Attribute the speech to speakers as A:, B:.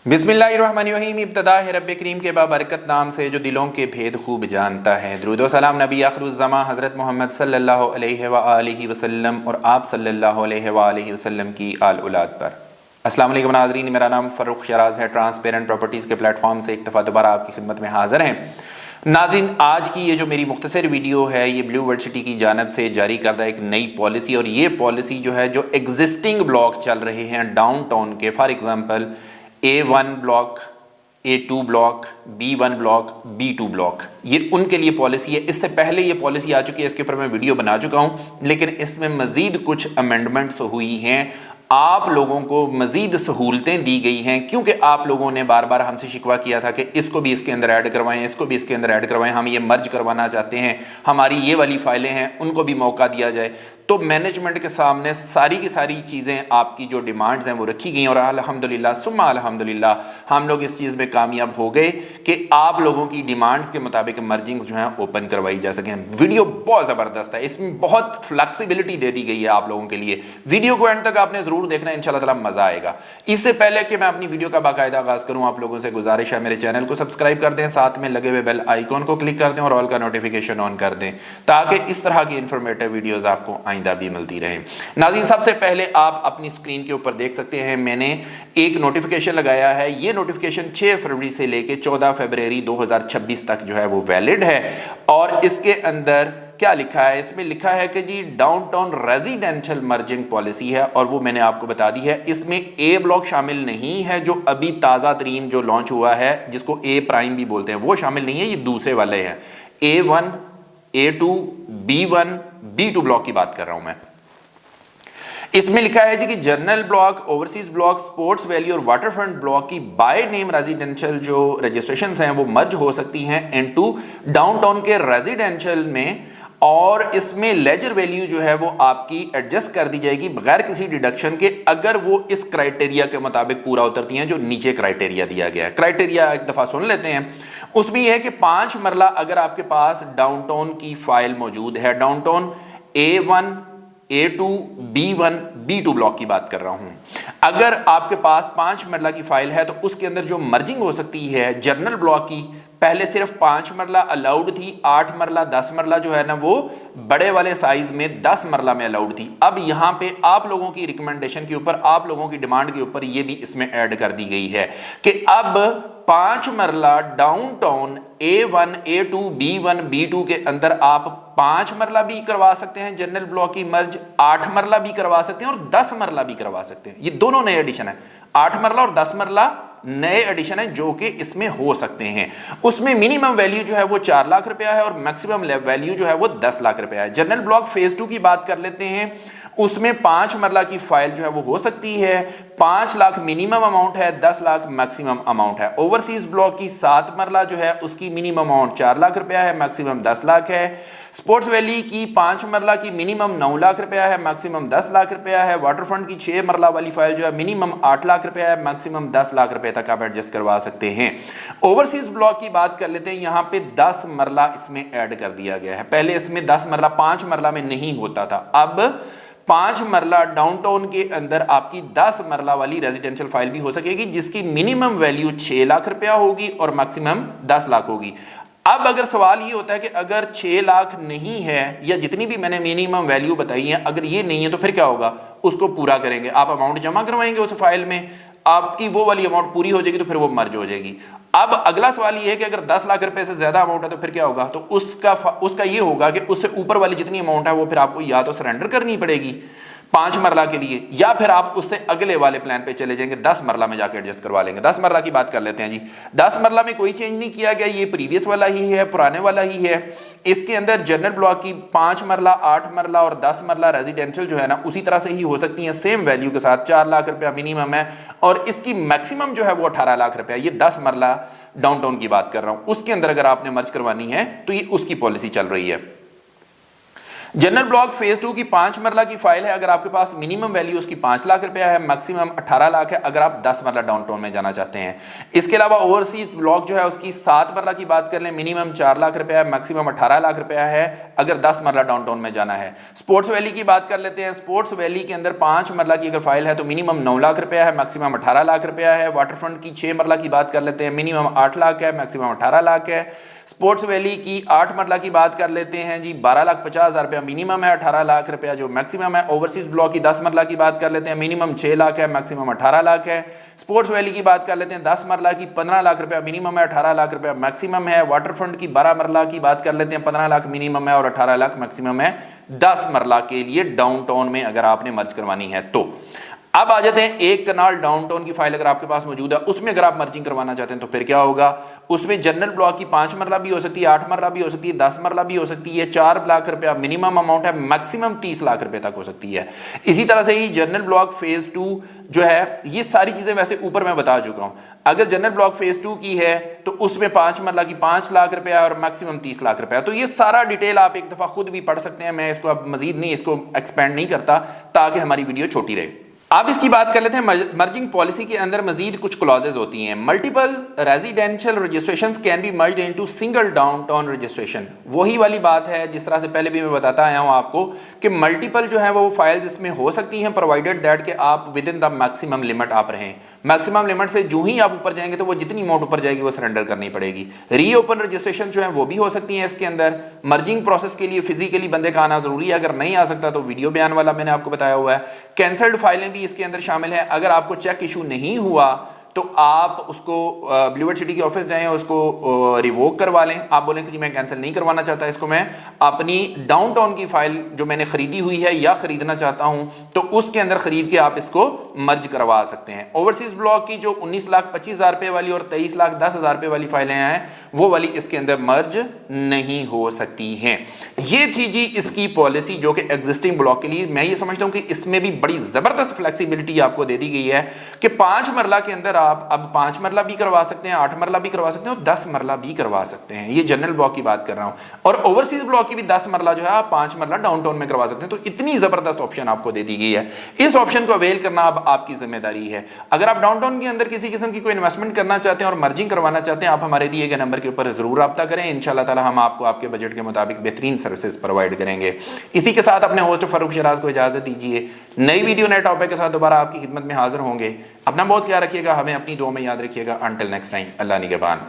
A: बिस्मिल्लाहिर्रहमानिर्रहीम। इब्तिदा है रब्बे करीम के बाबरकत नाम से जो दिलों के भेद खूब जानता है। दुरूद व सलाम नबी आखिरुज़्ज़मा हज़रत मोहम्मद सल्लल्लाहु अलैहि व आलिहि वसल्लम और आप सल्लल्लाहु अलैहि व आलिहि वसल्लम की आल औलाद पर। अस्सलाम वालेकुम नाज़रीन, मेरा नाम फ़र्रुख शराज है। ट्रांसपेरेंट प्रॉपर्टीज़ के प्लेटफॉर्म से एक दफ़ा दोबारा आपकी खिदमत में हाज़िर हैं। नाज़रीन, आज की ये जो मेरी मुख्तसर वीडियो है ये ब्लू वर्ल्ड सिटी की जानब से जारी करदा एक नई पॉलिसी, और ये पॉलिसी जो है जो एग्जिस्टिंग ब्लॉक चल रहे हैं डाउन टाउन के, for example A1 block, A2 block, B1 block, B2 block, ये उनके लिए पॉलिसी है। इससे पहले ये पॉलिसी आ चुकी है, इसके ऊपर मैं वीडियो बना चुका हूँ, लेकिन इसमें मज़ीद कुछ अमेंडमेंट्स हुई हैं। आप लोगों को मज़ीद सहूलतें दी गई हैं, क्योंकि आप लोगों ने बार बार हमसे शिकवा किया था कि इसको भी इसके अंदर ऐड करवाएं, इसको भी इसके अंदर ऐड करवाएं, हम ये मर्ज करवाना चाहते हैं, हमारी ये वाली फाइलें हैं उनको भी मौका दिया जाए। तो मैनेजमेंट के सामने सारी की सारी चीज़ें, आपकी जो डिमांड्स हैं वो रखी गई, और अल्हम्दुलिल्लाह सुम्मा अल्हम्दुलिल्लाह हम लोग इस चीज़ में कामयाब हो गए कि आप लोगों की डिमांड्स के मुताबिक मर्जिंग्स जो हैं ओपन करवाई जा सकें। वीडियो बहुत ज़बरदस्त है, इसमें बहुत फ्लेक्सिबिलिटी दे दी गई है आप लोगों के लिए। वीडियो को एंड तक आपने ज़रूर देखना है, इंशाल्लाह ताला मज़ा आएगा। इससे पहले कि मैं अपनी वीडियो का बाकायदा आगाज़ करूँ, आप लोगों से गुजारिश है मेरे चैनल को सब्सक्राइब कर दें, साथ में लगे हुए बेल आइकॉन को क्लिक कर दें और ऑल का नोटिफिकेशन ऑन कर दें, ताकि इस तरह की इंफॉर्मेटिव वीडियोज़ आपको आइंदा भी मिलती रहे। नाज़रीन, सबसे पहले आप अपनी स्क्रीन के ऊपर देख सकते हैं, मैंने एक नोटिफिकेशन लगाया है। ये नोटिफिकेशन 6 फरवरी से लेके 14 फरवरी 2026 तक जो है वो वैलिड है, और इसके अंदर क्या लिखा है? इसमें लिखा है कि जी डाउनटाउन रेजिडेंशियल मर्जिंग पॉलिसी है, और वो मैंने आपको बता दी है। इसमें ए ब्लॉक शामिल नहीं है, जो अभी ताज़ा तरीन जो लॉन्च हुआ है, जिसको ए प्राइम भी बोलते हैं, वो शामिल नहीं है। ये दूसरे वाले हैं, A1, A2, B1, B2 block की बात कर रहा हूं मैं। इसमें लिखा है जी कि general block, overseas block, sports valley और वाटरफ्रंट ब्लॉक की बाय नेम रेजिडेंशियल जो रजिस्ट्रेशंस हैं वो मर्ज हो सकती हैं इनटू डाउनटाउन के रेजिडेंशियल में, और इसमें लेजर वैल्यू जो है वो आपकी एडजस्ट कर दी जाएगी बगैर किसी डिडक्शन के, अगर वो इस क्राइटेरिया के मुताबिक पूरा उतरती हैं जो नीचे क्राइटेरिया दिया गया है। क्राइटेरिया एक दफ़ा सुन लेते हैं। उसमें यह है कि 5 मरला अगर आपके पास डाउनटाउन की फाइल मौजूद है, downtown A1, A2, B1, B2 block की बात कर रहा हूं, अगर आपके पास 5 मरला की फाइल है तो उसके अंदर जो मर्जिंग हो सकती है जनरल ब्लॉक की, पहले सिर्फ 5 मरला अलाउड थी, 8 मरला 10 मरला जो है ना वो बड़े वाले साइज में 10 मरला में अलाउड थी। अब यहां पे आप लोगों की रिकमेंडेशन के ऊपर, आप लोगों की डिमांड के ऊपर ये भी इसमें ऐड कर दी गई है कि अब 5 मरला downtown A1, A2, B1, B2 के अंदर आप 5 मरला भी करवा सकते हैं जनरल ब्लॉक की मर्ज, 8 मरला भी करवा सकते हैं और 10 मरला भी करवा सकते हैं। ये दोनों नए एडिशन है, 8 मरला और 10 मरला नए एडिशन है जो कि इसमें हो सकते हैं। उसमें मिनिमम वैल्यू जो है वो 4 लाख रुपया है और मैक्सिमम वैल्यू जो है वो 10 लाख रुपया है। जनरल ब्लॉक फेज 2 की बात कर लेते हैं, उसमें 5 मरला की फाइल जो है वो हो सकती है, 5 लाख मिनिमम अमाउंट है, 10 लाख मैक्सिमम अमाउंट है। ओवरसीज ब्लॉक की 7 मरला जो है उसकी मिनिमम अमाउंट 4 लाख रुपया है, मैक्सिमम 10 लाख है। स्पोर्ट्स वैली की 5 मरला की मिनिमम 9 लाख रुपया है, मैक्सिमम 10 लाख रुपया है। वाटरफ्रंट की 6 मरला वाली फाइल जो है मिनिमम 8 लाख रुपया है, मैक्सिमम 10 लाख रुपए तक आप एडजस्ट करवा सकते हैं। ओवरसीज ब्लॉक की बात कर लेते हैं, यहां पे 10 मरला इसमें ऐड कर दिया गया है। पहले इसमें 10 मरला 5 मरला में नहीं होता था, अब 5 मरला डाउनटाउन के अंदर आपकी 10 मरला वाली रेजिडेंशियल फाइल भी हो सकेगी, जिसकी मिनिमम वैल्यू 6 लाख रुपया होगी और मैक्सिमम 10 लाख होगी। अब अगर सवाल ये होता है कि अगर 6 लाख नहीं है, या जितनी भी मैंने मिनिमम वैल्यू बताई है, अगर ये नहीं है तो फिर क्या होगा? उसको पूरा करेंगे, आप अमाउंट जमा करवाएंगे उस फाइल में, आपकी वो वाली अमाउंट पूरी हो जाएगी तो फिर वो मर्ज हो जाएगी। अब अगला सवाल ये है कि अगर 10 लाख रुपए से ज्यादा अमाउंट है तो फिर क्या होगा? तो उसका ये होगा कि उससे ऊपर वाली जितनी अमाउंट है वो फिर आपको या तो सरेंडर करनी पड़ेगी 5 मरला के लिए, या फिर आप उससे अगले वाले प्लान पे चले जाएंगे, 10 मरला में जाके एडजस्ट करवा लेंगे। 10 मरला की बात कर लेते हैं जी। 10 मरला में कोई चेंज नहीं किया गया, ये प्रीवियस वाला ही है, पुराने वाला ही है। इसके अंदर जनरल ब्लॉक की 5 मरला, 8 मरला और 10 मरला रेजिडेंशियल जो है ना उसी तरह से ही हो सकती है, सेम वैल्यू के साथ। 4 लाख रुपया मिनिमम है और इसकी मैक्सिमम जो है वो 18 लाख रुपया। ये 10 मरला डाउनटाउन की बात कर रहा हूं, उसके अंदर अगर आपने मर्ज करवानी है तो ये उसकी पॉलिसी चल रही है। जनरल ब्लॉक फेज 2 की 5 मरला की फाइल है। अगर आपके पास मिनिमम वैल्यू उसकी 5 लाख रुपया है, मैक्सिमम 18 लाख है अगर आप 10 मरला डाउनटाउन में जाना चाहते हैं। इसके अलावा ओवरसीज ब्लॉक जो है उसकी 7 मरला की बात कर लें, मिनिमम 4 लाख रुपया है, मैक्सिमम 18 लाख रुपया है अगर 10 मरला डाउनटाउन में जाना है। स्पोर्ट्स वैली की बात कर लेते हैं। स्पोर्ट्स वैली के अंदर 5 मरला की अगर फाइल है तो मिनिमम 9 लाख रुपया है, मैक्सिमम 18 लाख रुपया है। वाटरफ्रंट की 6 मरला की बात कर लेते हैं, मिनिमम 8 लाख है, मैक्सिमम 18 लाख है। स्पोर्ट्स वैली की 8 मरला की बात कर लेते हैं जी, 12,50,000 रुपया मिनिमम है, 18 लाख रुपया जो मैक्सिमम है। ओवरसीज ब्लॉक की 10 मरला की बात कर लेते हैं, मिनिमम 6 लाख है, मैक्सिमम 18 लाख है। स्पोर्ट्स वैली की बात कर लेते हैं, 10 मरला की 15 लाख रुपया मिनिमम है, 18 लाख रुपया मैक्सिमम है। वाटरफ्रंट की 12 मरला की बात कर लेते हैं, 15 लाख मिनिमम है और 18 लाख मैक्सिमम है 10 मरला के लिए डाउनटाउन में अगर आपने मर्ज करवानी है तो। अब आ जाते हैं एक कनाल डाउनटाउन की फाइल अगर आपके पास मौजूद है, उसमें अगर आप मर्जिंग करवाना चाहते हैं तो फिर क्या होगा। उसमें जनरल ब्लॉक की 5 मरला भी हो सकती है, 8 मरला भी हो सकती है, 10 मरला भी हो सकती है। 4 लाख रुपया मिनिमम अमाउंट है, मैक्सिमम 30 लाख रुपए तक हो सकती है। इसी तरह से ही जनरल ब्लॉक फेज 2 जो है, ये सारी चीजें वैसे ऊपर मैं बता चुका हूं। अगर जनरल ब्लॉक फेज 2 की है तो उसमें 5 मरला की 5 लाख रुपया और मैक्सिमम 30 लाख रुपया। तो ये सारा डिटेल आप एक दफा खुद भी पढ़ सकते हैं, मैं इसको अब मजीद नहीं इसको एक्सपेंड नहीं करता ताकि हमारी वीडियो छोटी रहे। अब इसकी बात कर लेते हैं। मर्जिंग पॉलिसी के अंदर मजीद कुछ क्लॉजेज होती हैं। Multiple residential registrations can be merged into single downtown registration. वही वाली बात है जिस तरह से पहले भी मैं बताता आया हूं आपको कि मल्टीपल जो है वो फाइल्स इसमें हो सकती हैं, प्रोवाइडेड दैट कि आप with in the maximum limit आप रहें। मैक्सिमम लिमिट से जो ही आप ऊपर जाएंगे तो वो जितनी अमाउंट ऊपर जाएगी वो सरेंडर करनी पड़ेगी। रीओपन रजिस्ट्रेशन जो है वो भी हो सकती है इसके अंदर। मर्जिंग प्रोसेस के लिए फिजिकली बंदे का आना जरूरी है, अगर नहीं आ सकता तो वीडियो बयान वाला मैंने आपको बताया हुआ है। कैंसल्ड फाइलें भी इसके अंदर शामिल है। अगर आपको चेक इशू नहीं हुआ तो आप उसको ब्लूवर्ड सिटी के ऑफिस जाएं और उसको रिवोक करवा लें। आप बोलें कि जी मैं कैंसिल नहीं करवाना चाहता, इसको मैं अपनी डाउनटाउन की फाइल जो मैंने खरीदी हुई है या खरीदना चाहता हूं तो उसके अंदर खरीद के आप इसको मर्ज करवा सकते हैं। ओवरसीज ब्लॉक की जो 19,25,000 रुपए वाली और 23,10,000 रुपए वाली फाइलें हैं वो वाली इसके अंदर मर्ज नहीं हो सकती हैं। ये थी जी इसकी पॉलिसी जो कि एग्जिस्टिंग ब्लॉक के लिए। मैं ये समझता हूं कि इसमें भी बड़ी जबरदस्त फ्लेक्सिबिलिटी आपको दे दी गई है कि 5 मरला के अंदर आप अब 5 मरला भी करवा सकते हैं, 8 मरला भी करवा सकते हैं और 10 मरला भी करवा सकते हैं। ये जनरल ब्लॉक की बात कर रहा हूं। और ओवरसीज ब्लॉक की भी 10 मरला जो है आप 5 मरला डाउनटाउन में करवा सकते हैं। तो इतनी जबरदस्त ऑप्शन आपको दे दी गई है। इस ऑप्शन को अवेल करना अब आपकी जिम्मेदारी है। अगर आप डाउनटाउन के अंदर किसी किस्म की कोई इन्वेस्टमेंट करना चाहते हैं और मर्जिंग करवाना चाहते हैं, आप हमारे दिए गए नंबर के ऊपर जरूर राब्ता करें। इंशाल्लाह ताला हम आपको आपके बजट के मुताबिक बेहतरीन सर्विसेज प्रोवाइड करेंगे। इसी के साथ अपने होस्ट फारूक शराज को इजाजत दीजिए। नई वीडियो नए टॉपिक के साथ दोबारा आपकी खिदमत में हाजिर होंगे। अपना बहुत ख्याल रखिएगा, हमें अपनी दुआ में याद रखिएगा। अंटिल नेक्स्ट टाइम, अल्लाह निगहबान।